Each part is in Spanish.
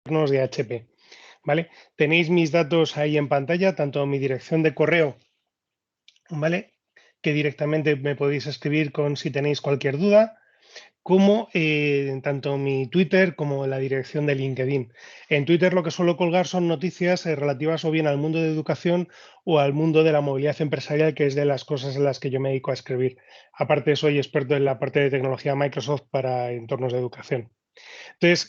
entornos de HP, ¿vale? Tenéis mis datos ahí en pantalla, tanto mi dirección de correo, ¿vale? Que directamente me podéis escribir con si tenéis cualquier duda, como tanto mi Twitter como la dirección de LinkedIn. En Twitter lo que suelo colgar son noticias relativas o bien al mundo de educación o al mundo de la movilidad empresarial, que es de las cosas en las que yo me dedico a escribir. Aparte, soy experto en la parte de tecnología Microsoft para entornos de educación. Entonces,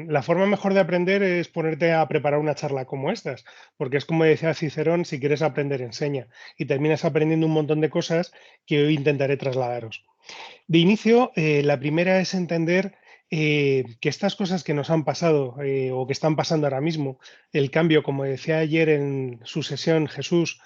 la forma mejor de aprender es ponerte a preparar una charla como estas, porque es como decía Cicerón, si quieres aprender, enseña. Y terminas aprendiendo un montón de cosas que hoy intentaré trasladaros. De inicio, la primera es entender que estas cosas que nos han pasado o que están pasando ahora mismo, el cambio, como decía ayer en su sesión Jesús,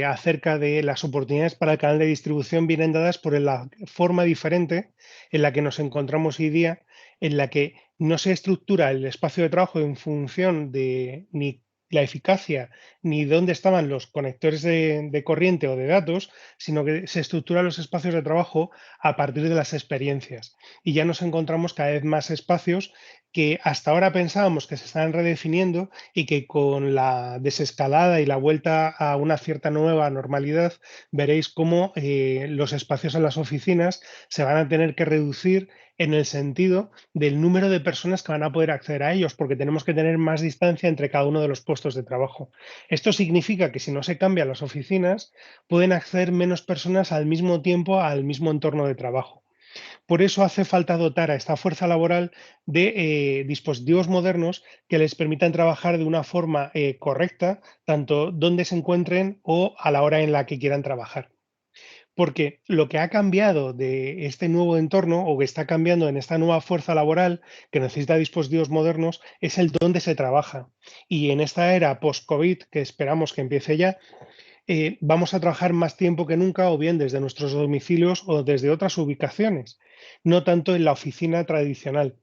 acerca de las oportunidades para el canal de distribución, vienen dadas por la forma diferente en la que nos encontramos hoy día, en la que no se estructura el espacio de trabajo en función de ni la eficacia ni dónde estaban los conectores de corriente o de datos, sino que se estructuran los espacios de trabajo a partir de las experiencias. Y ya nos encontramos cada vez más espacios que hasta ahora pensábamos que se están redefiniendo y que con la desescalada y la vuelta a una cierta nueva normalidad veréis cómo los espacios en las oficinas se van a tener que reducir en el sentido del número de personas que van a poder acceder a ellos, porque tenemos que tener más distancia entre cada uno de los puestos de trabajo. Esto significa que si no se cambian las oficinas, pueden acceder menos personas al mismo tiempo al mismo entorno de trabajo. Por eso hace falta dotar a esta fuerza laboral de dispositivos modernos que les permitan trabajar de una forma correcta, tanto donde se encuentren o a la hora en la que quieran trabajar. Porque lo que ha cambiado de este nuevo entorno o que está cambiando en esta nueva fuerza laboral que necesita dispositivos modernos es el dónde se trabaja. Y en esta era post-COVID, que esperamos que empiece ya, vamos a trabajar más tiempo que nunca o bien desde nuestros domicilios o desde otras ubicaciones, no tanto en la oficina tradicional.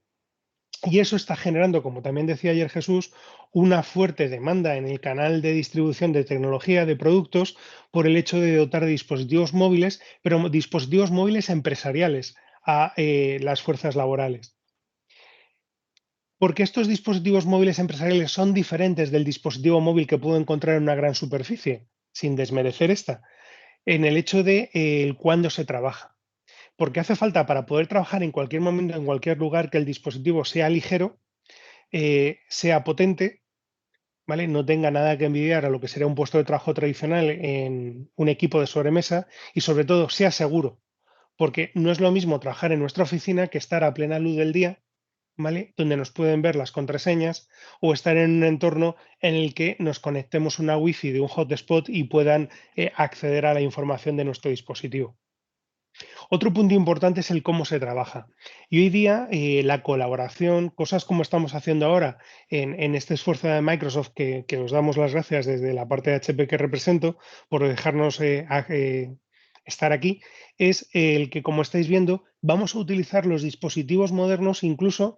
Y eso está generando, como también decía ayer Jesús, una fuerte demanda en el canal de distribución de tecnología de productos por el hecho de dotar de dispositivos móviles, pero dispositivos móviles empresariales a las fuerzas laborales. Porque estos dispositivos móviles empresariales son diferentes del dispositivo móvil que puedo encontrar en una gran superficie, sin desmerecer esta, en el hecho de el cuándo se trabaja. Porque hace falta para poder trabajar en cualquier momento, en cualquier lugar, que el dispositivo sea ligero, sea potente, ¿vale? No tenga nada que envidiar a lo que sería un puesto de trabajo tradicional en un equipo de sobremesa y sobre todo sea seguro, porque no es lo mismo trabajar en nuestra oficina que estar a plena luz del día, ¿vale? Donde nos pueden ver las contraseñas o estar en un entorno en el que nos conectemos a una wifi de un hotspot y puedan acceder a la información de nuestro dispositivo. Otro punto importante es el cómo se trabaja. Y hoy día la colaboración, cosas como estamos haciendo ahora en este esfuerzo de Microsoft, que os damos las gracias desde la parte de HP que represento por dejarnos estar aquí, es el que, como estáis viendo, vamos a utilizar los dispositivos modernos incluso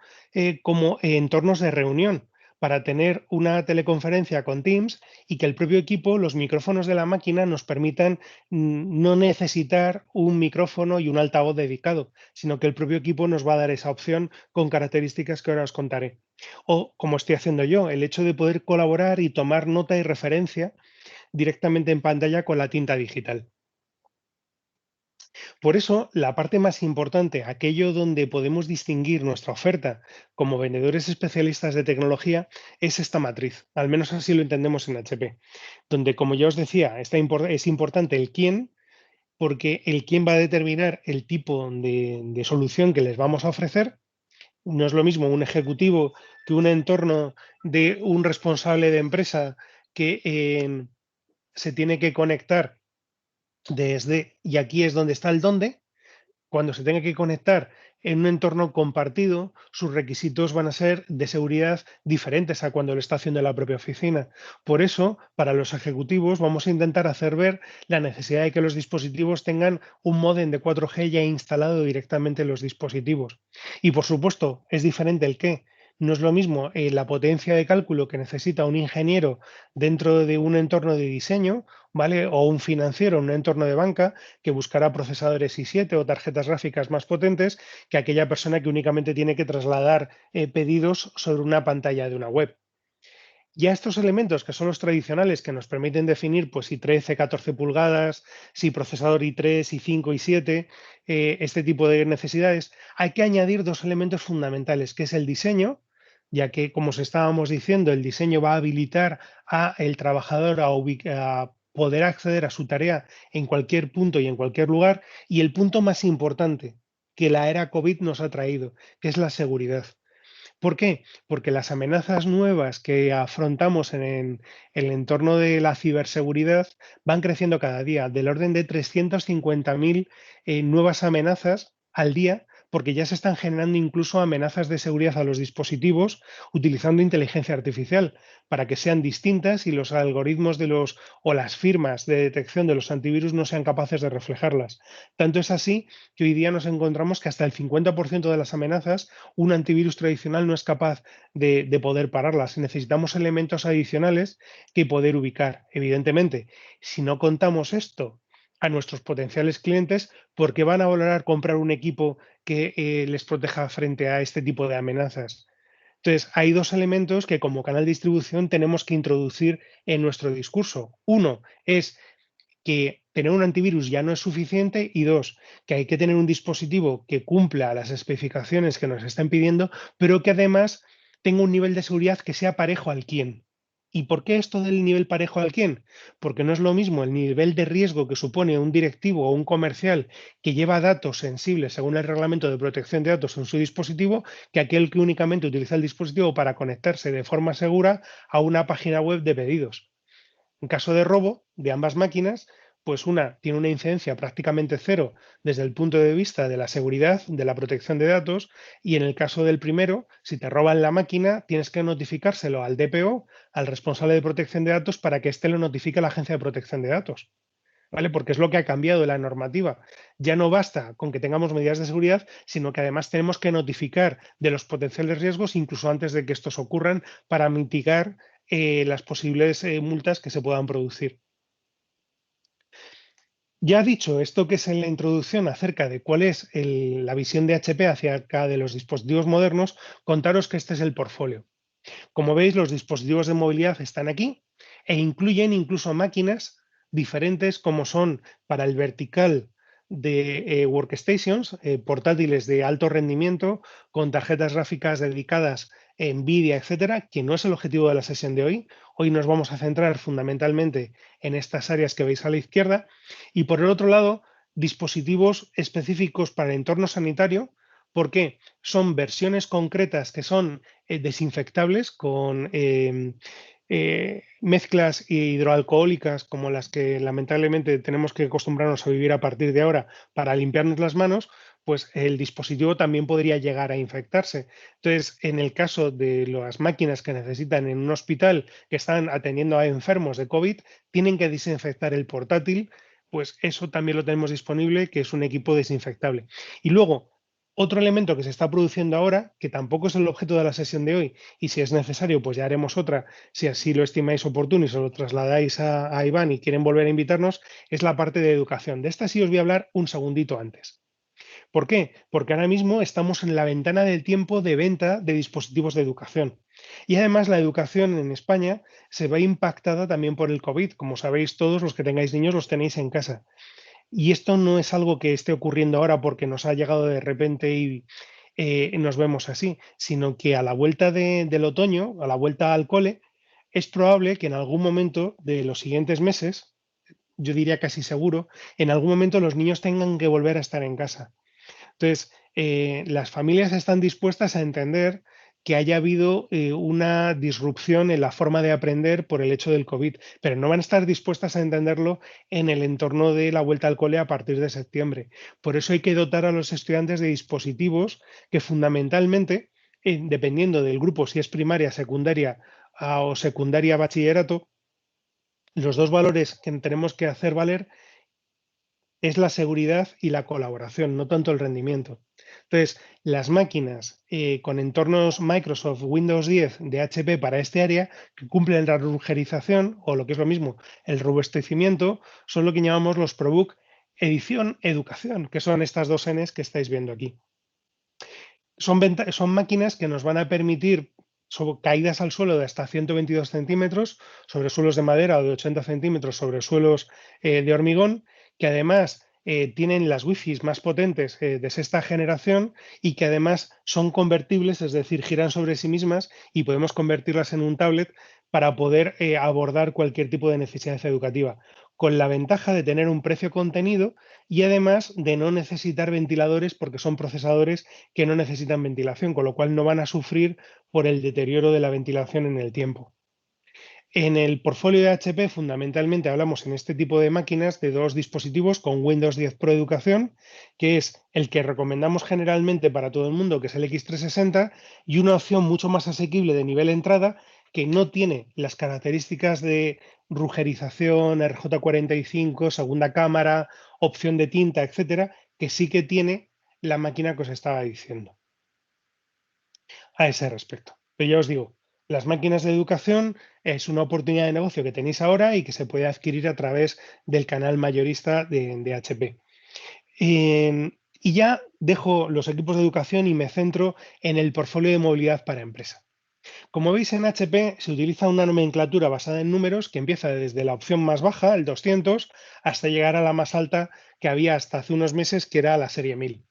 como entornos de reunión para tener una teleconferencia con Teams y que el propio equipo, los micrófonos de la máquina, nos permitan no necesitar un micrófono y un altavoz dedicado, sino que el propio equipo nos va a dar esa opción con características que ahora os contaré. O, como estoy haciendo yo, el hecho de poder colaborar y tomar nota y referencia directamente en pantalla con la tinta digital. Por eso, la parte más importante, aquello donde podemos distinguir nuestra oferta como vendedores especialistas de tecnología, es esta matriz. Al menos así lo entendemos en HP, donde, como ya os decía, es importante el quién, porque el quién va a determinar el tipo de solución que les vamos a ofrecer. No es lo mismo un ejecutivo que un entorno de un responsable de empresa que se tiene que conectar desde, y aquí es donde está el dónde, cuando se tenga que conectar en un entorno compartido, sus requisitos van a ser de seguridad diferentes a cuando lo está haciendo la propia oficina. Por eso, para los ejecutivos, vamos a intentar hacer ver la necesidad de que los dispositivos tengan un módem de 4G ya instalado directamente en los dispositivos. Y por supuesto, es diferente el qué. No es lo mismo la potencia de cálculo que necesita un ingeniero dentro de un entorno de diseño, ¿vale? O un financiero en un entorno de banca que buscará procesadores i7 o tarjetas gráficas más potentes que aquella persona que únicamente tiene que trasladar pedidos sobre una pantalla de una web. Ya estos elementos, que son los tradicionales, que nos permiten definir pues, si 13, 14 pulgadas, si procesador i3, i5, i7, este tipo de necesidades, hay que añadir dos elementos fundamentales, que es el diseño, ya que, como os estábamos diciendo, el diseño va a habilitar a el trabajador a poder acceder a su tarea en cualquier punto y en cualquier lugar, y el punto más importante que la era COVID nos ha traído, que es la seguridad. ¿Por qué? Porque las amenazas nuevas que afrontamos en el entorno de la ciberseguridad van creciendo cada día, del orden de 350.000 nuevas amenazas al día, porque ya se están generando incluso amenazas de seguridad a los dispositivos utilizando inteligencia artificial para que sean distintas y los algoritmos o las firmas de detección de los antivirus no sean capaces de reflejarlas. Tanto es así que hoy día nos encontramos que hasta el 50% de las amenazas un antivirus tradicional no es capaz de poder pararlas. Necesitamos elementos adicionales que poder ubicar. Evidentemente, si no contamos esto a nuestros potenciales clientes, ¿por qué van a valorar comprar un equipo que les proteja frente a este tipo de amenazas? Entonces, hay dos elementos que como canal de distribución tenemos que introducir en nuestro discurso. Uno es que tener un antivirus ya no es suficiente y dos, que hay que tener un dispositivo que cumpla las especificaciones que nos están pidiendo, pero que además tenga un nivel de seguridad que sea parejo al quién. ¿Y por qué esto del nivel parejo al quién? Porque no es lo mismo el nivel de riesgo que supone un directivo o un comercial que lleva datos sensibles según el reglamento de protección de datos en su dispositivo que aquel que únicamente utiliza el dispositivo para conectarse de forma segura a una página web de pedidos. En caso de robo de ambas máquinas, pues una tiene una incidencia prácticamente cero desde el punto de vista de la seguridad, de la protección de datos, y en el caso del primero, si te roban la máquina, tienes que notificárselo al DPO, al responsable de protección de datos, para que éste lo notifique a la agencia de protección de datos. ¿Vale? Porque es lo que ha cambiado de la normativa. Ya no basta con que tengamos medidas de seguridad, sino que además tenemos que notificar de los potenciales riesgos incluso antes de que estos ocurran para mitigar las posibles multas que se puedan producir. Ya dicho esto que es en la introducción acerca de cuál es la visión de HP acerca de los dispositivos modernos, contaros que este es el portfolio. Como veis, los dispositivos de movilidad están aquí e incluyen incluso máquinas diferentes como son para el vertical de workstations, portátiles de alto rendimiento con tarjetas gráficas dedicadas NVIDIA, etcétera, que no es el objetivo de la sesión de hoy. Hoy nos vamos a centrar fundamentalmente en estas áreas que veis a la izquierda. Y por el otro lado, dispositivos específicos para el entorno sanitario. ¿Por qué? Son versiones concretas que son desinfectables con mezclas hidroalcohólicas como las que lamentablemente tenemos que acostumbrarnos a vivir a partir de ahora para limpiarnos las manos, pues el dispositivo también podría llegar a infectarse. Entonces, en el caso de las máquinas que necesitan en un hospital que están atendiendo a enfermos de COVID, tienen que desinfectar el portátil, pues eso también lo tenemos disponible, que es un equipo desinfectable. Y luego, otro elemento que se está produciendo ahora, que tampoco es el objeto de la sesión de hoy, y si es necesario, pues ya haremos otra, si así lo estimáis oportuno y se lo trasladáis a Iván y quieren volver a invitarnos, es la parte de educación. De esta sí os voy a hablar un segundito antes. ¿Por qué? Porque ahora mismo estamos en la ventana del tiempo de venta de dispositivos de educación. Y además la educación en España se ve impactada también por el COVID. Como sabéis todos, los que tengáis niños los tenéis en casa. Y esto no es algo que esté ocurriendo ahora porque nos ha llegado de repente y nos vemos así, sino que a la vuelta del otoño, a la vuelta al cole, es probable que en algún momento de los siguientes meses, yo diría casi seguro, en algún momento los niños tengan que volver a estar en casa. Entonces, las familias están dispuestas a entender que haya habido una disrupción en la forma de aprender por el hecho del COVID, pero no van a estar dispuestas a entenderlo en el entorno de la vuelta al cole a partir de septiembre. Por eso hay que dotar a los estudiantes de dispositivos que fundamentalmente, dependiendo del grupo, si es primaria, secundaria o secundaria bachillerato, los dos valores que tenemos que hacer valer es la seguridad y la colaboración, no tanto el rendimiento. Entonces, las máquinas con entornos Microsoft Windows 10 de HP para este área, que cumplen la rugerización, o lo que es lo mismo, el robustecimiento, son lo que llamamos los ProBook Edición Educación, que son estas dos Ns que estáis viendo aquí. Son máquinas que nos van a permitir caídas al suelo de hasta 122 centímetros sobre suelos de madera o de 80 centímetros sobre suelos de hormigón, que además tienen las Wi-Fi más potentes de sexta generación y que además son convertibles, es decir, giran sobre sí mismas y podemos convertirlas en un tablet para poder abordar cualquier tipo de necesidad educativa, con la ventaja de tener un precio contenido y además de no necesitar ventiladores porque son procesadores que no necesitan ventilación, con lo cual no van a sufrir por el deterioro de la ventilación en el tiempo. En el portfolio de HP, fundamentalmente, hablamos en este tipo de máquinas de dos dispositivos con Windows 10 Pro Educación, que es el que recomendamos generalmente para todo el mundo, que es el X360, y una opción mucho más asequible de nivel entrada, que no tiene las características de rugerización, RJ45, segunda cámara, opción de tinta, etcétera, que sí que tiene la máquina que os estaba diciendo a ese respecto. Pero ya os digo, las máquinas de educación es una oportunidad de negocio que tenéis ahora y que se puede adquirir a través del canal mayorista de HP. Y ya dejo los equipos de educación y me centro en el portfolio de movilidad para empresa. Como veis, en HP se utiliza una nomenclatura basada en números que empieza desde la opción más baja, el 200, hasta llegar a la más alta que había hasta hace unos meses, que era la serie 1000.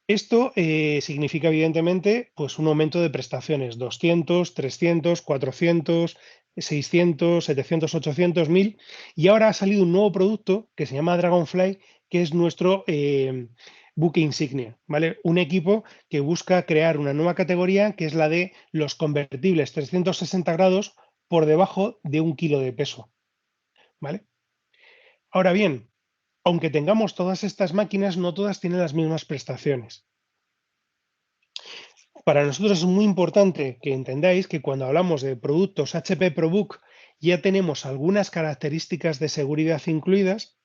Esto significa, evidentemente, pues un aumento de prestaciones, 200, 300, 400, 600, 700, 800, 1000. Y ahora ha salido un nuevo producto que se llama Dragonfly, que es nuestro buque insignia, ¿vale? Un equipo que busca crear una nueva categoría, que es la de los convertibles 360 grados por debajo de 1 kilo de peso, ¿vale? Ahora bien, aunque tengamos todas estas máquinas, no todas tienen las mismas prestaciones. Para nosotros es muy importante que entendáis que cuando hablamos de productos HP ProBook ya tenemos algunas características de seguridad incluidas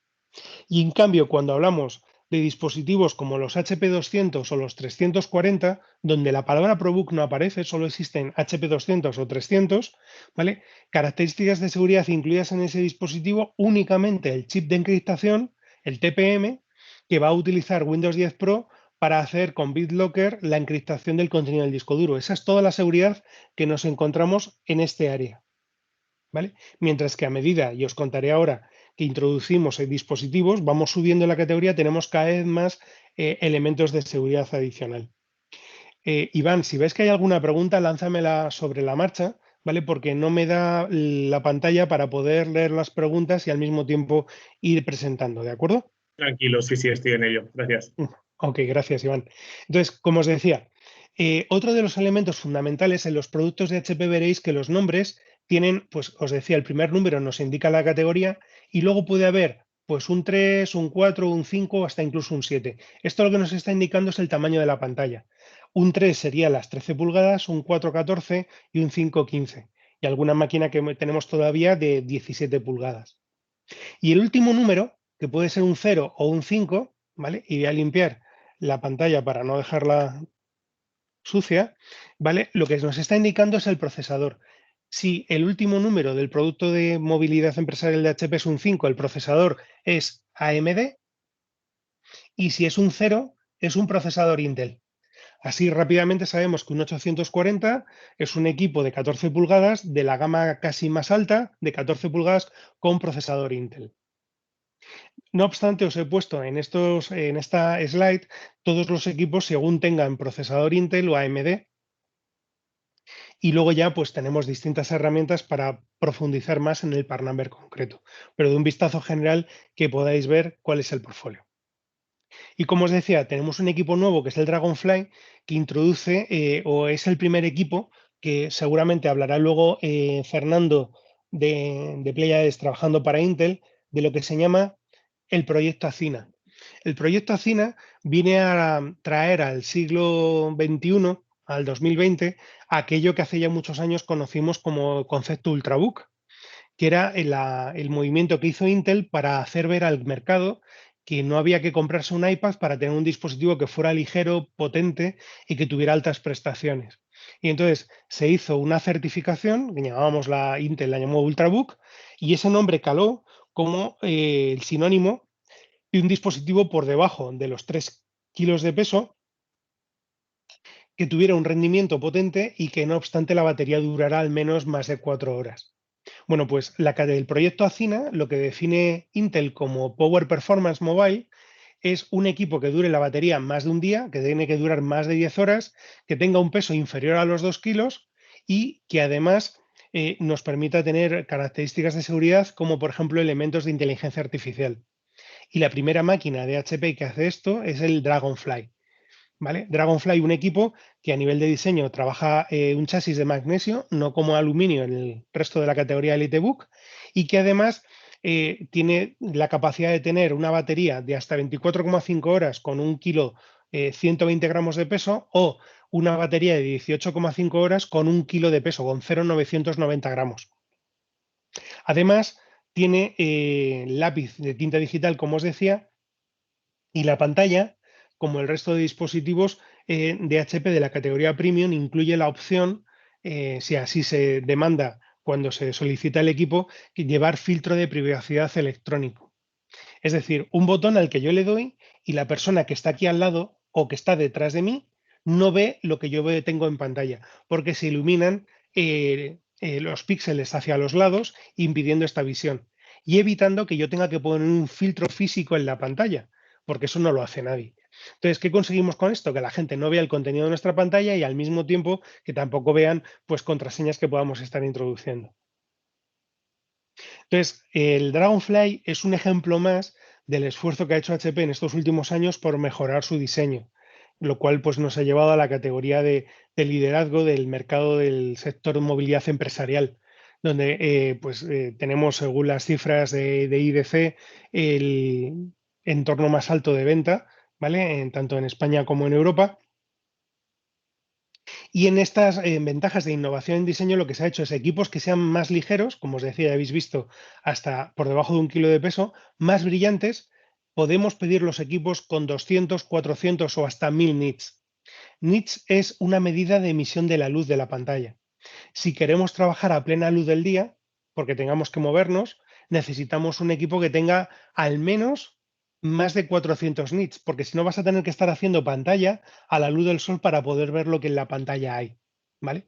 y en cambio cuando hablamos de dispositivos como los HP 200 o los 340, donde la palabra ProBook no aparece, solo existen HP 200 o 300, ¿vale? Características de seguridad incluidas en ese dispositivo, únicamente el chip de encriptación, el TPM, que va a utilizar Windows 10 Pro para hacer con BitLocker la encriptación del contenido del disco duro. Esa es toda la seguridad que nos encontramos en este área, ¿vale? Mientras que a medida, y os contaré ahora, que introducimos dispositivos, vamos subiendo la categoría, tenemos cada vez más elementos de seguridad adicional. Iván, si ves que hay alguna pregunta, lánzamela sobre la marcha, ¿vale? Porque no me da la pantalla para poder leer las preguntas y al mismo tiempo ir presentando, ¿de acuerdo? Tranquilo, sí, sí, estoy en ello. Gracias. Ok, gracias, Iván. Entonces, como os decía, otro de los elementos fundamentales en los productos de HP veréis que los nombres tienen, pues os decía, el primer número nos indica la categoría y luego puede haber pues un 3, un 4, un 5, hasta incluso un 7. Esto lo que nos está indicando es el tamaño de la pantalla. Un 3 sería las 13 pulgadas, un 4, 14 y un 5, 15. Y alguna máquina que tenemos todavía de 17 pulgadas. Y el último número, que puede ser un 0 o un 5, ¿vale? Y voy a limpiar la pantalla para no dejarla sucia, ¿vale? Lo que nos está indicando es el procesador. Si el último número del producto de movilidad empresarial de HP es un 5, el procesador es AMD, y si es un 0, es un procesador Intel. Así rápidamente sabemos que un 840 es un equipo de 14 pulgadas de la gama casi más alta, de 14 pulgadas con procesador Intel. No obstante, os he puesto en esta slide todos los equipos según tengan procesador Intel o AMD, y luego ya pues tenemos distintas herramientas para profundizar más en el part number concreto, pero de un vistazo general que podáis ver cuál es el portfolio. Y como os decía, tenemos un equipo nuevo que es el Dragonfly, que introduce o es el primer equipo que seguramente hablará luego Fernando de Pleiades trabajando para Intel, de lo que se llama el proyecto Acina. El proyecto Acina viene a traer al siglo XXI, al 2020, aquello que hace ya muchos años conocimos como concepto Ultrabook, que era el movimiento que hizo Intel para hacer ver al mercado que no había que comprarse un iPad para tener un dispositivo que fuera ligero, potente y que tuviera altas prestaciones. Y entonces se hizo una certificación, que llamábamos Intel la llamó Ultrabook, y ese nombre caló como el sinónimo de un dispositivo por debajo de los 3 kilos de peso que tuviera un rendimiento potente y que no obstante la batería durara al menos más de 4 horas. Bueno, pues el proyecto Acina lo que define Intel como Power Performance Mobile es un equipo que dure la batería más de un día, que tiene que durar más de 10 horas, que tenga un peso inferior a los 2 kilos y que además nos permita tener características de seguridad como por ejemplo elementos de inteligencia artificial. Y la primera máquina de HP que hace esto es el Dragonfly. ¿Vale? Dragonfly, un equipo que a nivel de diseño trabaja un chasis de magnesio, no como aluminio en el resto de la categoría EliteBook, y que además tiene la capacidad de tener una batería de hasta 24,5 horas con un kilo 120 gramos de peso o una batería de 18,5 horas con un kilo de peso, con 0,990 gramos. Además, tiene lápiz de tinta digital, como os decía, y la pantalla, como el resto de dispositivos de HP de la categoría Premium, incluye la opción, si así se demanda cuando se solicita el equipo, llevar filtro de privacidad electrónico. Es decir, un botón al que yo le doy y la persona que está aquí al lado o que está detrás de mí no ve lo que yo tengo en pantalla, porque se iluminan los píxeles hacia los lados, impidiendo esta visión y evitando que yo tenga que poner un filtro físico en la pantalla, porque eso no lo hace nadie. Entonces, ¿qué conseguimos con esto? Que la gente no vea el contenido de nuestra pantalla y al mismo tiempo que tampoco vean pues contraseñas que podamos estar introduciendo. Entonces, el Dragonfly es un ejemplo más del esfuerzo que ha hecho HP en estos últimos años por mejorar su diseño, lo cual pues, nos ha llevado a la categoría de liderazgo del mercado del sector movilidad empresarial, donde tenemos, según las cifras de IDC, el entorno más alto de venta, ¿vale? Tanto en España como en Europa. Y en estas ventajas de innovación en diseño lo que se ha hecho es equipos que sean más ligeros, como os decía, ya habéis visto, hasta por debajo de un kilo de peso, más brillantes. Podemos pedir los equipos con 200, 400 o hasta 1000 nits. Nits es una medida de emisión de la luz de la pantalla. Si queremos trabajar a plena luz del día, porque tengamos que movernos, necesitamos un equipo que tenga al menos más de 400 nits, porque si no vas a tener que estar haciendo pantalla a la luz del sol para poder ver lo que en la pantalla hay, ¿vale?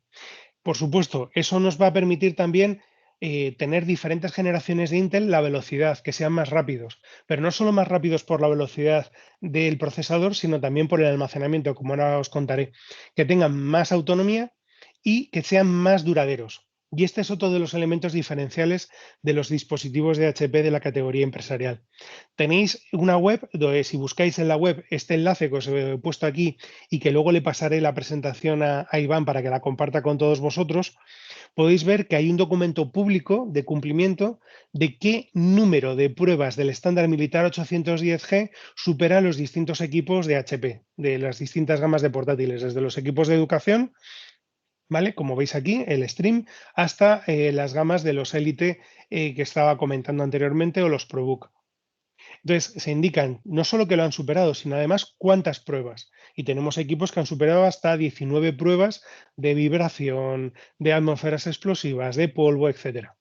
Por supuesto, eso nos va a permitir también tener diferentes generaciones de Intel, la velocidad, que sean más rápidos, pero no solo más rápidos por la velocidad del procesador, sino también por el almacenamiento, como ahora os contaré, que tengan más autonomía y que sean más duraderos. Y este es otro de los elementos diferenciales de los dispositivos de HP de la categoría empresarial. Tenéis una web donde si buscáis en la web este enlace que os he puesto aquí y que luego le pasaré la presentación a Iván para que la comparta con todos vosotros, podéis ver que hay un documento público de cumplimiento de qué número de pruebas del estándar militar 810G supera los distintos equipos de HP, de las distintas gamas de portátiles, desde los equipos de educación, ¿vale? Como veis aquí, el Stream, hasta las gamas de los Elite que estaba comentando anteriormente o los ProBook. Entonces, se indican no solo que lo han superado, sino además cuántas pruebas. Y tenemos equipos que han superado hasta 19 pruebas de vibración, de atmósferas explosivas, de polvo, etcétera.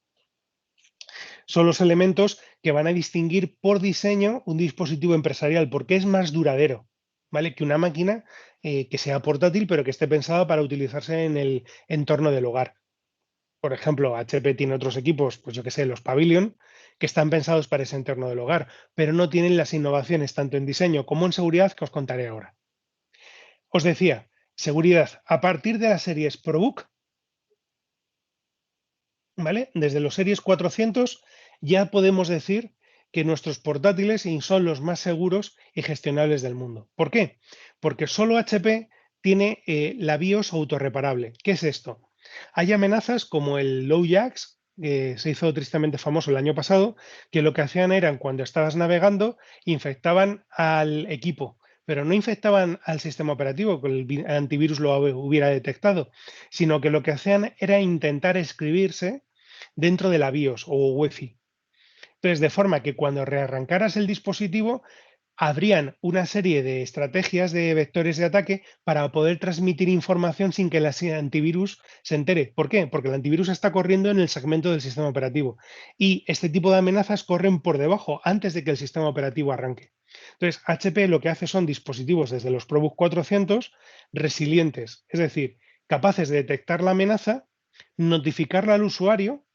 Son los elementos que van a distinguir por diseño un dispositivo empresarial, porque es más duradero, ¿vale? Que una máquina que sea portátil, pero que esté pensada para utilizarse en el entorno del hogar. Por ejemplo, HP tiene otros equipos, pues yo que sé, los Pavilion, que están pensados para ese entorno del hogar, pero no tienen las innovaciones tanto en diseño como en seguridad que os contaré ahora. Os decía, seguridad, a partir de las series ProBook, ¿vale? Desde los series 400 ya podemos decir que nuestros portátiles son los más seguros y gestionables del mundo. ¿Por qué? Porque solo HP tiene la BIOS autorreparable. ¿Qué es esto? Hay amenazas como el LowJax, que se hizo tristemente famoso el año pasado, que lo que hacían eran cuando estabas navegando, infectaban al equipo, pero no infectaban al sistema operativo, que el antivirus lo hubiera detectado, sino que lo que hacían era intentar escribirse dentro de la BIOS o UEFI. Entonces, de forma que cuando rearrancaras el dispositivo, habrían una serie de estrategias de vectores de ataque para poder transmitir información sin que el antivirus se entere. ¿Por qué? Porque el antivirus está corriendo en el segmento del sistema operativo y este tipo de amenazas corren por debajo antes de que el sistema operativo arranque. Entonces, HP lo que hace son dispositivos desde los ProBook 400 resilientes, es decir, capaces de detectar la amenaza, notificarla al usuario,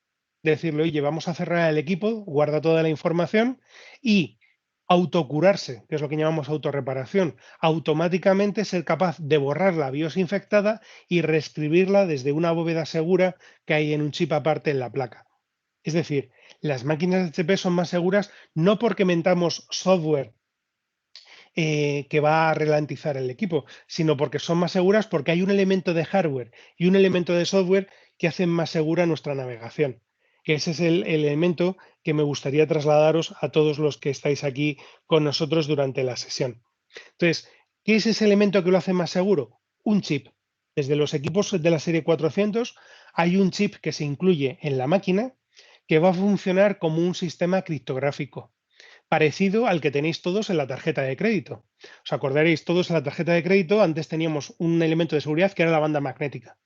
decirle, oye, vamos a cerrar el equipo, guarda toda la información y autocurarse, que es lo que llamamos autorreparación, automáticamente ser capaz de borrar la BIOS infectada y reescribirla desde una bóveda segura que hay en un chip aparte en la placa. Es decir, las máquinas de HP son más seguras no porque mentamos software que va a ralentizar el equipo, sino porque son más seguras porque hay un elemento de hardware y un elemento de software que hacen más segura nuestra navegación. Que ese es el elemento que me gustaría trasladaros a todos los que estáis aquí con nosotros durante la sesión. Entonces, ¿qué es ese elemento que lo hace más seguro? Un chip. Desde los equipos de la serie 400 hay un chip que se incluye en la máquina que va a funcionar como un sistema criptográfico parecido al que tenéis todos en la tarjeta de crédito. Os acordaréis todos en la tarjeta de crédito, antes teníamos un elemento de seguridad que era la banda magnética,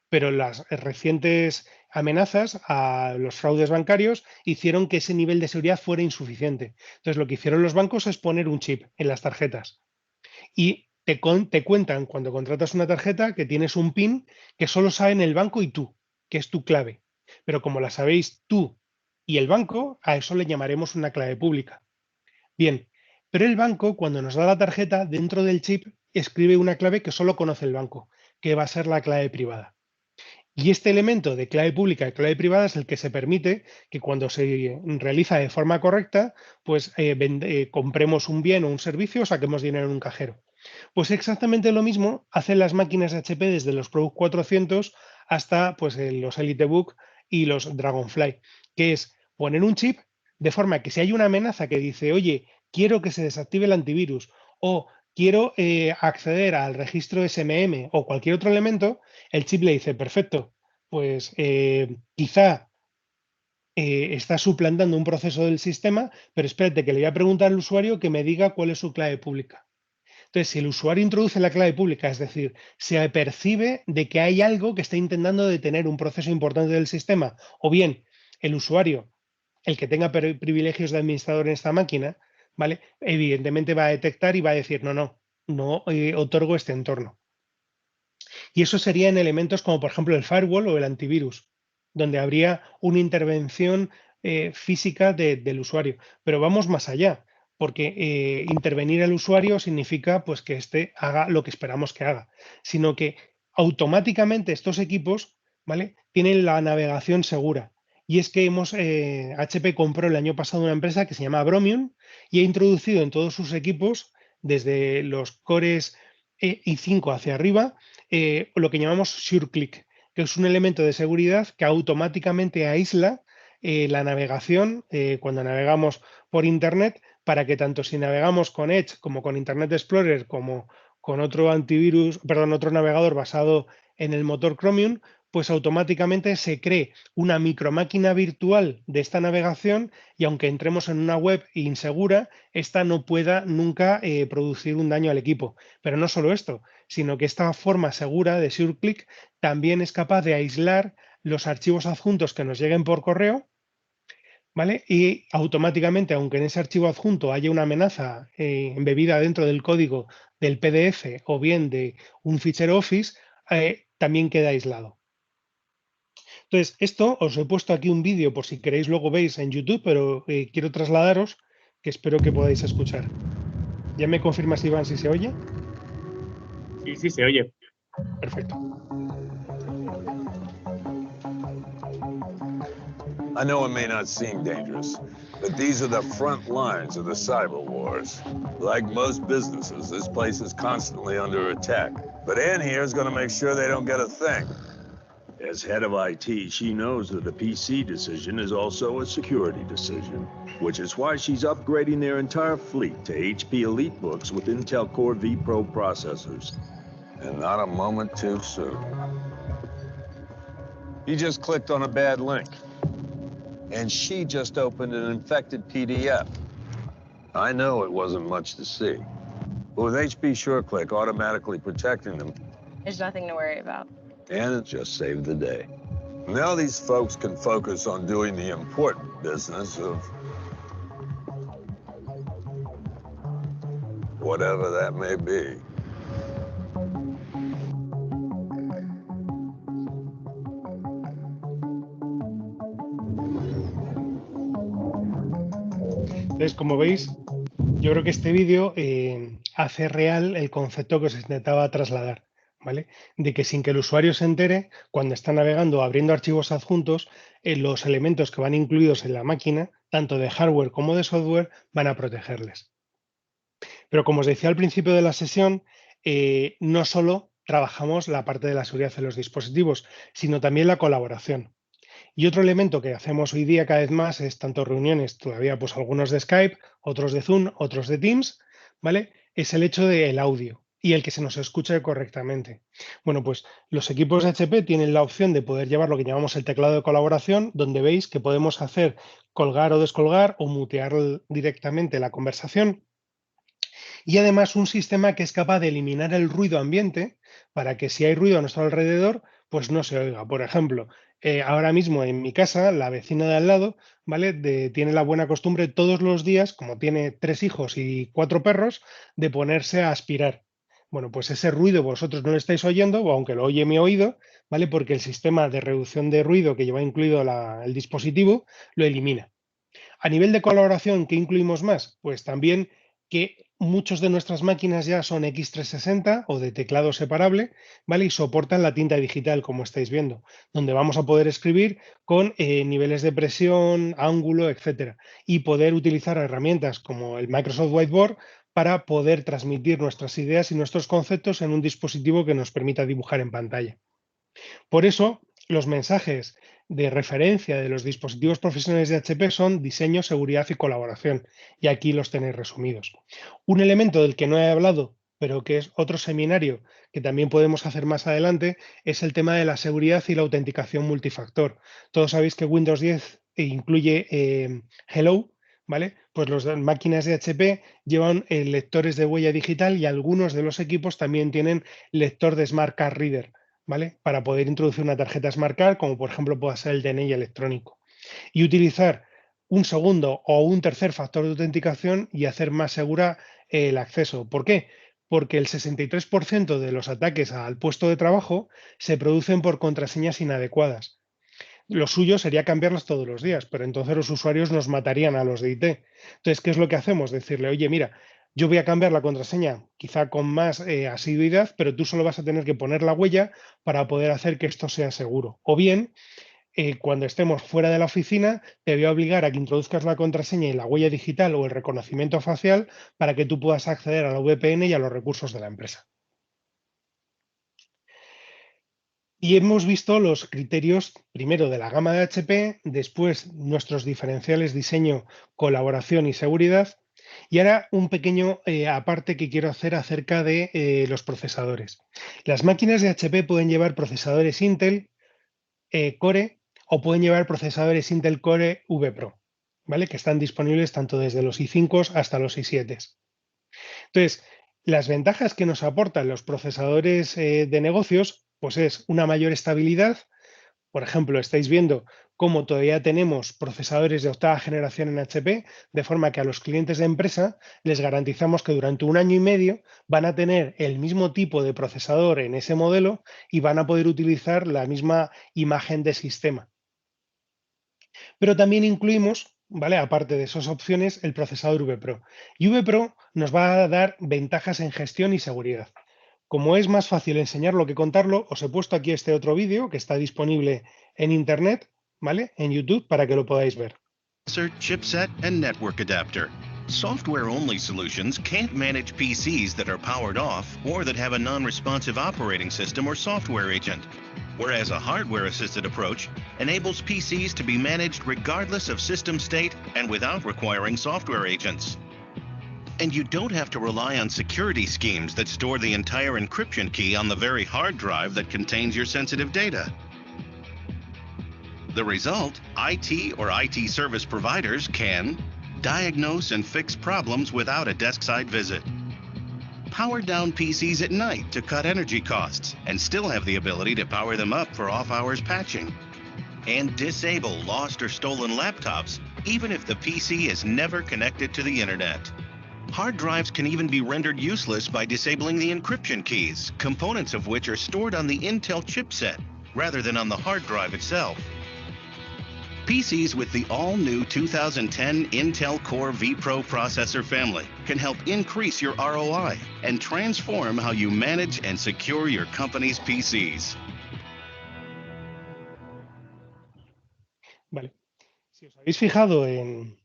pero las recientes amenazas a los fraudes bancarios hicieron que ese nivel de seguridad fuera insuficiente. Entonces lo que hicieron los bancos es poner un chip en las tarjetas y te cuentan cuando contratas una tarjeta que tienes un PIN que solo saben el banco y tú, que es tu clave. Pero como la sabéis tú y el banco, a eso le llamaremos una clave pública. Bien, pero el banco, cuando nos da la tarjeta, dentro del chip escribe una clave que solo conoce el banco, que va a ser la clave privada. Y este elemento de clave pública y clave privada es el que se permite que cuando se realiza de forma correcta, pues compremos un bien o un servicio o saquemos dinero en un cajero. Pues exactamente lo mismo hacen las máquinas de HP desde los ProBook 400 hasta pues, los EliteBook y los Dragonfly, que es poner un chip de forma que si hay una amenaza que dice, oye, quiero que se desactive el antivirus o quiero acceder al registro SMM o cualquier otro elemento, el chip le dice, perfecto, pues quizá está suplantando un proceso del sistema, pero espérate que le voy a preguntar al usuario que me diga cuál es su clave pública. Entonces, si el usuario introduce la clave pública, es decir, se percibe de que hay algo que está intentando detener un proceso importante del sistema, o bien el usuario, el que tenga privilegios de administrador en esta máquina, ¿vale? Evidentemente va a detectar y va a decir, no otorgo este entorno. Y eso sería en elementos como, por ejemplo, el firewall o el antivirus, donde habría una intervención física del usuario. Pero vamos más allá, porque intervenir al usuario significa pues, que éste haga lo que esperamos que haga, sino que automáticamente estos equipos, ¿vale?, tienen la navegación segura. Y es que HP compró el año pasado una empresa que se llama Bromium y ha introducido en todos sus equipos, desde los cores i5 hacia arriba, lo que llamamos SureClick, que es un elemento de seguridad que automáticamente aísla la navegación cuando navegamos por Internet para que tanto si navegamos con Edge como con Internet Explorer como con otro antivirus, perdón, otro navegador basado en el motor Chromium, pues automáticamente se cree una micromáquina virtual de esta navegación y aunque entremos en una web insegura, esta no pueda nunca producir un daño al equipo. Pero no solo esto, sino que esta forma segura de SureClick también es capaz de aislar los archivos adjuntos que nos lleguen por correo, ¿vale? Y automáticamente, aunque en ese archivo adjunto haya una amenaza embebida dentro del código del PDF o bien de un fichero Office, también queda aislado. Entonces, esto os he puesto aquí un vídeo por si queréis luego veis en YouTube, pero quiero trasladaros que espero que podáis escuchar. ¿Ya me confirmas, Iván, si se oye? Sí, se oye. Perfecto. I know it may not seem dangerous, but these are the front lines of the cyber wars. Like most businesses, this place is constantly under attack. But Ann here is going to make sure they don't get a thing. As head of IT, she knows that the PC decision is also a security decision, which is why she's upgrading their entire fleet to HP EliteBooks with Intel Core vPro processors. And not a moment too soon. You just clicked on a bad link. and she just opened an infected PDF. I know it wasn't much to see, but with HP SureClick automatically protecting them, there's nothing to worry about. and it just saved the day. Now these folks can focus on doing the important business of whatever that may be. Entonces, como veis, yo creo que este vídeo hace real el concepto que os intentaba trasladar, ¿vale? De que sin que el usuario se entere, cuando está navegando o abriendo archivos adjuntos, los elementos que van incluidos en la máquina, tanto de hardware como de software, van a protegerles. Pero como os decía al principio de la sesión, no solo trabajamos la parte de la seguridad de los dispositivos, sino también la colaboración. Y otro elemento que hacemos hoy día cada vez más es tanto reuniones, todavía pues algunos de Skype, otros de Zoom, otros de Teams, ¿vale? Es el hecho del audio y el que se nos escuche correctamente. Bueno, pues los equipos de HP tienen la opción de poder llevar lo que llamamos el teclado de colaboración, donde veis que podemos hacer colgar o descolgar o mutear directamente la conversación. Y además un sistema que es capaz de eliminar el ruido ambiente para que si hay ruido a nuestro alrededor, pues no se oiga. Por ejemplo, ahora mismo en mi casa, la vecina de al lado, ¿vale? Tiene la buena costumbre todos los días, como tiene 3 hijos y 4 perros, de ponerse a aspirar. Bueno, pues ese ruido vosotros no lo estáis oyendo, o aunque lo oye mi oído, ¿vale? Porque el sistema de reducción de ruido que lleva incluido el dispositivo lo elimina. A nivel de colaboración, ¿qué incluimos más? Pues también que muchos de nuestras máquinas ya son X360 o de teclado separable, ¿vale? Y soportan la tinta digital, como estáis viendo, donde vamos a poder escribir con niveles de presión, ángulo, etcétera, y poder utilizar herramientas como el Microsoft Whiteboard para poder transmitir nuestras ideas y nuestros conceptos en un dispositivo que nos permita dibujar en pantalla. Por eso, los mensajes de referencia de los dispositivos profesionales de HP son diseño, seguridad y colaboración. Y aquí los tenéis resumidos. Un elemento del que no he hablado, pero que es otro seminario que también podemos hacer más adelante, es el tema de la seguridad y la autenticación multifactor. Todos sabéis que Windows 10 incluye Hello, ¿vale? Pues las máquinas de HP llevan lectores de huella digital y algunos de los equipos también tienen lector de Smart Card Reader, ¿vale? Para poder introducir una tarjeta Smart Card, como por ejemplo pueda ser el DNI electrónico. Y utilizar un segundo o un tercer factor de autenticación y hacer más segura el acceso. ¿Por qué? Porque el 63% de los ataques al puesto de trabajo se producen por contraseñas inadecuadas. Lo suyo sería cambiarlas todos los días, pero entonces los usuarios nos matarían a los de IT. Entonces, ¿qué es lo que hacemos? Decirle, oye, mira, yo voy a cambiar la contraseña quizá con más asiduidad, pero tú solo vas a tener que poner la huella para poder hacer que esto sea seguro. O bien, cuando estemos fuera de la oficina, te voy a obligar a que introduzcas la contraseña y la huella digital o el reconocimiento facial para que tú puedas acceder a la VPN y a los recursos de la empresa. Y hemos visto los criterios, primero de la gama de HP, después nuestros diferenciales diseño, colaboración y seguridad. Y ahora un pequeño aparte que quiero hacer acerca de los procesadores. Las máquinas de HP pueden llevar procesadores Intel Core o pueden llevar procesadores Intel Core vPro, ¿vale? Que están disponibles tanto desde los i5 hasta los i7. Entonces, las ventajas que nos aportan los procesadores de negocios, pues es una mayor estabilidad. Por ejemplo, estáis viendo cómo todavía tenemos procesadores de octava generación en HP, de forma que a los clientes de empresa les garantizamos que durante 1 año y medio van a tener el mismo tipo de procesador en ese modelo y van a poder utilizar la misma imagen de sistema. Pero también incluimos, ¿vale? Aparte de esas opciones, el procesador vPro. Y vPro nos va a dar ventajas en gestión y seguridad. Como es más fácil enseñarlo que contarlo, os he puesto aquí este otro vídeo que está disponible en internet, ¿vale? En YouTube para que lo podáis ver. Chipset and network adapter. Software-only solutions can't manage PCs that are powered off or that have a non-responsive operating system or software agent, whereas a hardware-assisted approach enables PCs to be managed regardless of system state and without requiring software agents. And you don't have to rely on security schemes that store the entire encryption key on the very hard drive that contains your sensitive data. The result, IT or IT service providers can diagnose and fix problems without a desk-side visit, power down PCs at night to cut energy costs and still have the ability to power them up for off-hours patching, and disable lost or stolen laptops even if the PC is never connected to the internet. Hard drives can even be rendered useless by disabling the encryption keys, components of which are stored on the Intel chipset rather than on the hard drive itself. PCs with the all-new 2010 Intel Core vPro processor family can help increase your ROI and transform how you manage and secure your company's PCs. Vale. Si os habéis fijado en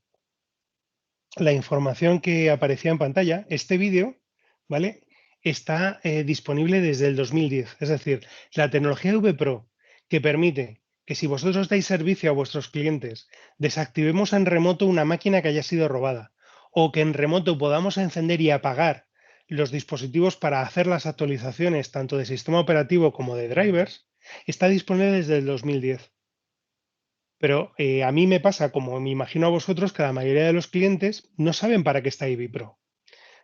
la información que aparecía en pantalla, este vídeo, ¿vale?, está disponible desde el 2010. Es decir, la tecnología vPro que permite que si vosotros dais servicio a vuestros clientes, desactivemos en remoto una máquina que haya sido robada o que en remoto podamos encender y apagar los dispositivos para hacer las actualizaciones tanto de sistema operativo como de drivers, está disponible desde el 2010. Pero a mí me pasa, como me imagino a vosotros, que la mayoría de los clientes no saben para qué está vPro.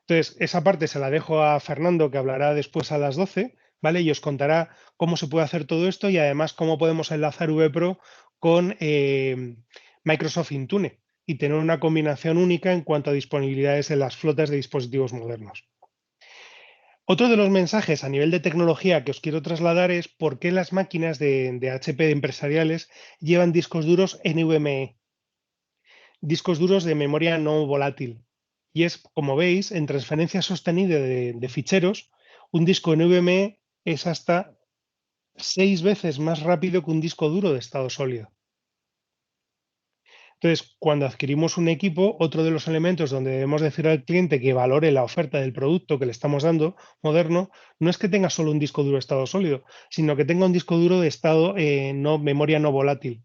Entonces, esa parte se la dejo a Fernando, que hablará después a las 12, ¿vale? Y os contará cómo se puede hacer todo esto y además cómo podemos enlazar vPro con Microsoft Intune y tener una combinación única en cuanto a disponibilidades en las flotas de dispositivos modernos. Otro de los mensajes a nivel de tecnología que os quiero trasladar es por qué las máquinas de HP empresariales llevan discos duros NVMe, discos duros de memoria no volátil. Y es, como veis, en transferencia sostenida de ficheros, un disco NVMe es hasta 6 veces más rápido que un disco duro de estado sólido. Entonces, cuando adquirimos un equipo, otro de los elementos donde debemos decir al cliente que valore la oferta del producto que le estamos dando moderno, no es que tenga solo un disco duro de estado sólido, sino que tenga un disco duro de estado memoria no volátil,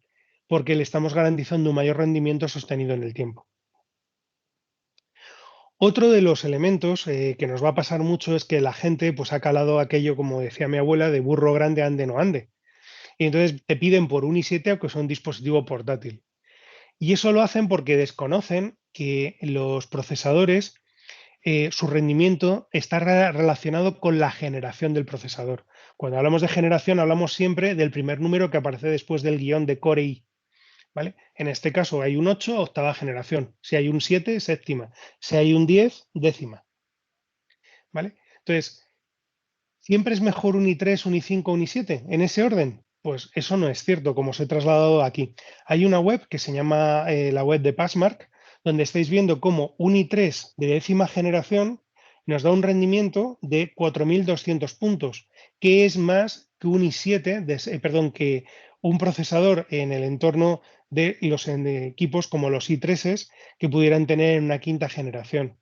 porque le estamos garantizando un mayor rendimiento sostenido en el tiempo. Otro de los elementos que nos va a pasar mucho es que la gente pues, ha calado aquello, como decía mi abuela, de burro grande ande no ande. Y entonces te piden por un i7 aunque sea un dispositivo portátil. Y eso lo hacen porque desconocen que los procesadores, su rendimiento está relacionado con la generación del procesador. Cuando hablamos de generación, hablamos siempre del primer número que aparece después del guión de Core i. ¿Vale? En este caso hay un 8, octava generación. Si hay un 7, séptima. Si hay un 10, décima. ¿Vale? Entonces, ¿siempre es mejor un i3, un i5, un i7 en ese orden? Pues eso no es cierto, como os he trasladado aquí. Hay una web que se llama la web de Passmark, donde estáis viendo cómo un i3 de décima generación nos da un rendimiento de 4.200 puntos, que es más que un i7, que un procesador en el entorno de los equipos como los i3s que pudieran tener en una quinta generación.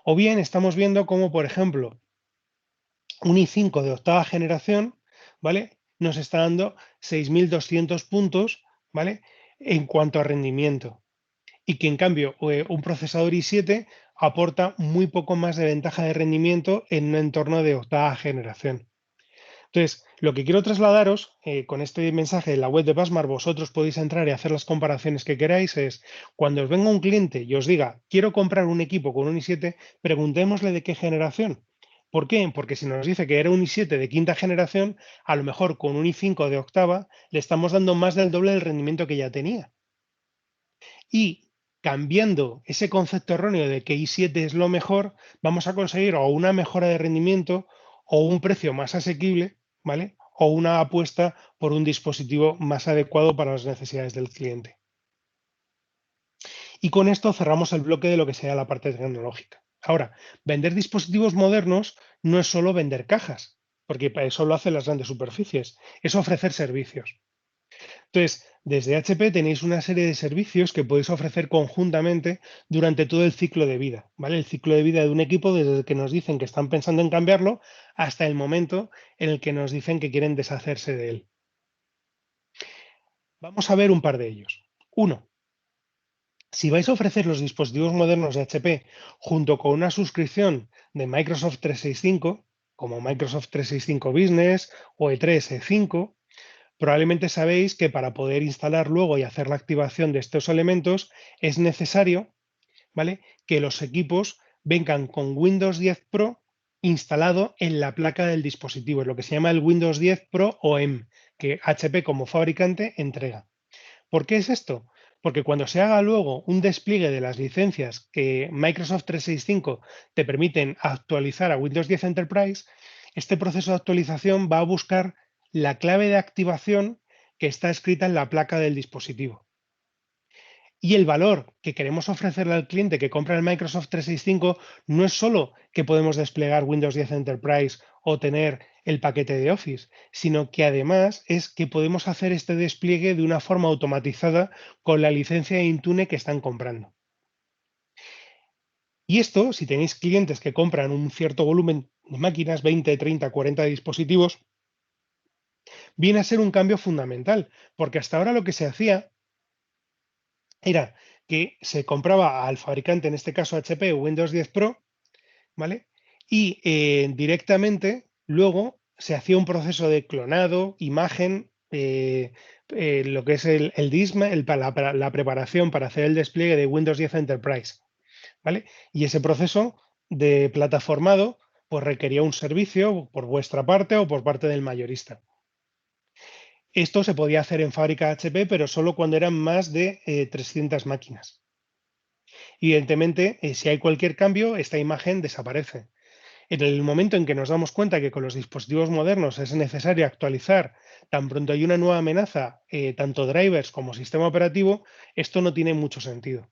O bien estamos viendo cómo, por ejemplo, un i5 de octava generación, ¿vale?, nos está dando 6.200 puntos, ¿vale?, en cuanto a rendimiento. Y que en cambio un procesador i7 aporta muy poco más de ventaja de rendimiento en un entorno de octava generación. Entonces, lo que quiero trasladaros con este mensaje de la web de Passmark, vosotros podéis entrar y hacer las comparaciones que queráis, es cuando os venga un cliente y os diga, quiero comprar un equipo con un i7, preguntémosle de qué generación. ¿Por qué? Porque si nos dice que era un i7 de quinta generación, a lo mejor con un i5 de octava le estamos dando más del doble del rendimiento que ya tenía. Y cambiando ese concepto erróneo de que i7 es lo mejor, vamos a conseguir o una mejora de rendimiento o un precio más asequible, ¿vale?, o una apuesta por un dispositivo más adecuado para las necesidades del cliente. Y con esto cerramos el bloque de lo que sería la parte tecnológica. Ahora, vender dispositivos modernos no es solo vender cajas, porque para eso lo hacen las grandes superficies, es ofrecer servicios. Entonces, desde HP tenéis una serie de servicios que podéis ofrecer conjuntamente durante todo el ciclo de vida, ¿vale? El ciclo de vida de un equipo desde el que nos dicen que están pensando en cambiarlo hasta el momento en el que nos dicen que quieren deshacerse de él. Vamos a ver un par de ellos. Uno, si vais a ofrecer los dispositivos modernos de HP junto con una suscripción de Microsoft 365, como Microsoft 365 Business o E3, E5, Probablemente sabéis que para poder instalar luego y hacer la activación de estos elementos es necesario, ¿vale?, que los equipos vengan con Windows 10 Pro instalado en la placa del dispositivo, es lo que se llama el Windows 10 Pro OEM, que HP como fabricante entrega. ¿Por qué es esto? Porque cuando se haga luego un despliegue de las licencias que Microsoft 365 te permiten actualizar a Windows 10 Enterprise, este proceso de actualización va a buscar la clave de activación que está escrita en la placa del dispositivo. Y el valor que queremos ofrecerle al cliente que compra el Microsoft 365 no es solo que podemos desplegar Windows 10 Enterprise o tener el paquete de Office, sino que además es que podemos hacer este despliegue de una forma automatizada con la licencia de Intune que están comprando. Y esto, si tenéis clientes que compran un cierto volumen de máquinas, 20, 30, 40 dispositivos, viene a ser un cambio fundamental, porque hasta ahora lo que se hacía era que se compraba al fabricante, en este caso HP, Windows 10 Pro, ¿vale? Y directamente luego se hacía un proceso de clonado, imagen, lo que es el DISMA, la preparación para hacer el despliegue de Windows 10 Enterprise, ¿vale? Y ese proceso de plataformado pues requería un servicio por vuestra parte o por parte del mayorista. Esto se podía hacer en fábrica HP, pero solo cuando eran más de 300 máquinas. Evidentemente, si hay cualquier cambio, esta imagen desaparece. En el momento en que nos damos cuenta que con los dispositivos modernos es necesario actualizar, tan pronto hay una nueva amenaza, tanto drivers como sistema operativo, esto no tiene mucho sentido.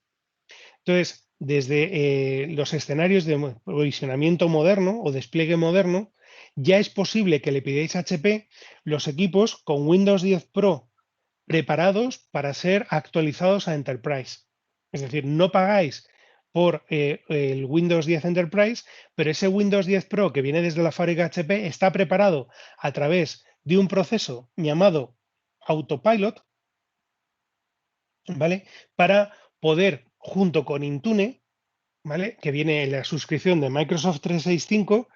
Entonces, desde los escenarios de provisionamiento moderno o despliegue moderno, ya es posible que le pidáis a HP los equipos con Windows 10 Pro preparados para ser actualizados a Enterprise. Es decir, no pagáis por el Windows 10 Enterprise, pero ese Windows 10 Pro que viene desde la fábrica HP está preparado a través de un proceso llamado Autopilot, ¿vale?, para poder, junto con Intune, ¿vale?, que viene en la suscripción de Microsoft 365,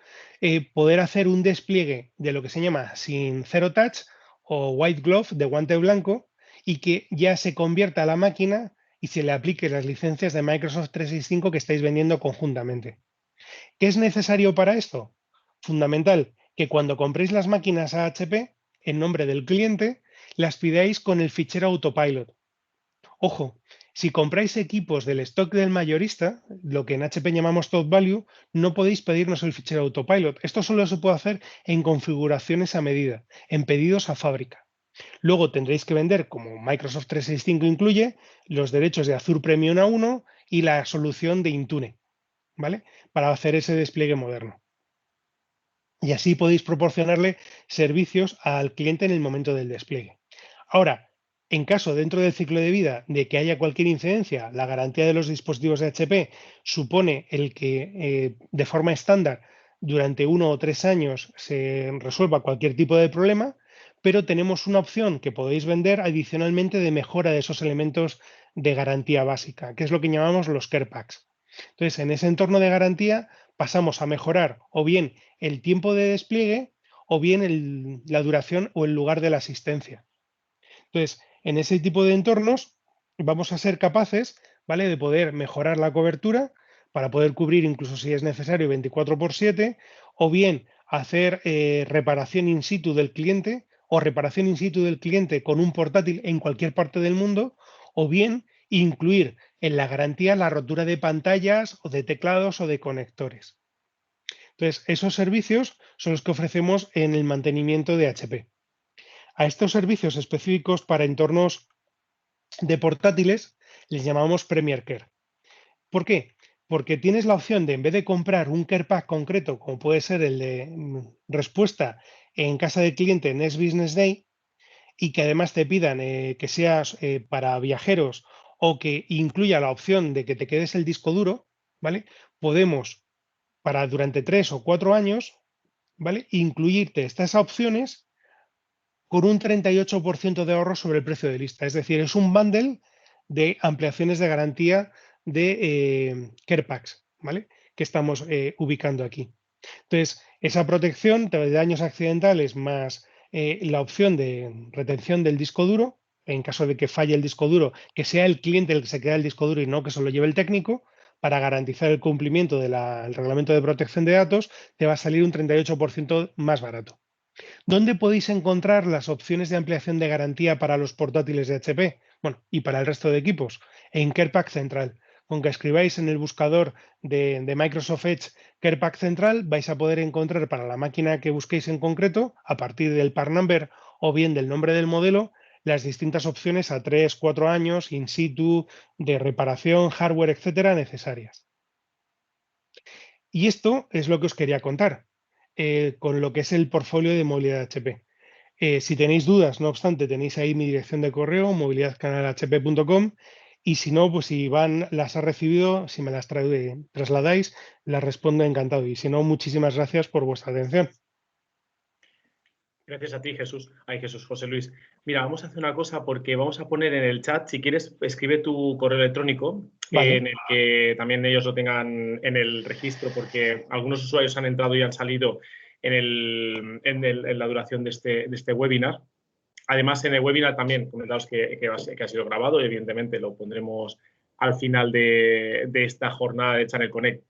poder hacer un despliegue de lo que se llama sin Zero Touch o White Glove, de guante blanco, y que ya se convierta a la máquina y se le aplique las licencias de Microsoft 365 que estáis vendiendo conjuntamente. ¿Qué es necesario para esto? Fundamental, que cuando compréis las máquinas a HP, en nombre del cliente, las pidáis con el fichero Autopilot. Ojo, si compráis equipos del stock del mayorista, lo que en HP llamamos top value, no podéis pedirnos el fichero Autopilot. Esto solo se puede hacer en configuraciones a medida, en pedidos a fábrica. Luego tendréis que vender, como Microsoft 365 incluye, los derechos de Azure Premium A1 y la solución de Intune, ¿vale?, para hacer ese despliegue moderno. Y así podéis proporcionarle servicios al cliente en el momento del despliegue. Ahora, en caso dentro del ciclo de vida de que haya cualquier incidencia, la garantía de los dispositivos de HP supone el que de forma estándar durante 1 o 3 años se resuelva cualquier tipo de problema, pero tenemos una opción que podéis vender adicionalmente de mejora de esos elementos de garantía básica, que es lo que llamamos los Care Packs. Entonces, en ese entorno de garantía pasamos a mejorar o bien el tiempo de despliegue o bien la duración o el lugar de la asistencia. Entonces, en ese tipo de entornos vamos a ser capaces, ¿vale?, de poder mejorar la cobertura para poder cubrir, incluso si es necesario, 24/7, o bien hacer reparación in situ del cliente o reparación in situ del cliente con un portátil en cualquier parte del mundo, o bien incluir en la garantía la rotura de pantallas o de teclados o de conectores. Entonces, esos servicios son los que ofrecemos en el mantenimiento de HP. A estos servicios específicos para entornos de portátiles les llamamos Premier Care. ¿Por qué? Porque tienes la opción de, en vez de comprar un Care Pack concreto, como puede ser el de respuesta en casa del cliente Next Business Day, y que además te pidan que seas para viajeros o que incluya la opción de que te quedes el disco duro, ¿vale?, podemos, para durante 3 o 4 años, ¿vale?, incluirte estas opciones con un 38% de ahorro sobre el precio de lista. Es decir, es un bundle de ampliaciones de garantía de Care Packs, ¿vale?, que estamos ubicando aquí. Entonces, esa protección de daños accidentales más la opción de retención del disco duro, en caso de que falle el disco duro, que sea el cliente el que se quede el disco duro y no que se lo lleve el técnico, para garantizar el cumplimiento del reglamento de protección de datos, te va a salir un 38% más barato. ¿Dónde podéis encontrar las opciones de ampliación de garantía para los portátiles de HP? Bueno, y para el resto de equipos. En CarePack Central. Con que escribáis en el buscador de Microsoft Edge CarePack Central, vais a poder encontrar para la máquina que busquéis en concreto, a partir del part number o bien del nombre del modelo, las distintas opciones a 3, 4 años, in situ, de reparación, hardware, etcétera, necesarias. Y esto es lo que os quería contar con lo que es el portfolio de movilidad HP. Si tenéis dudas, no obstante, tenéis ahí mi dirección de correo, movilidadcanalhp.com, y si no, pues si Iván las ha recibido, si me las trasladáis, las respondo encantado. Y si no, muchísimas gracias por vuestra atención. Gracias a ti, Jesús. Ay, Jesús, José Luis. Mira, vamos a hacer una cosa porque vamos a poner en el chat, si quieres, escribe tu correo electrónico, Vale. en el que también ellos lo tengan en el registro, porque algunos usuarios han entrado y han salido en la duración de este webinar. Además, en el webinar también comentaos que ha sido grabado y evidentemente lo pondremos al final de esta jornada de Channel Connect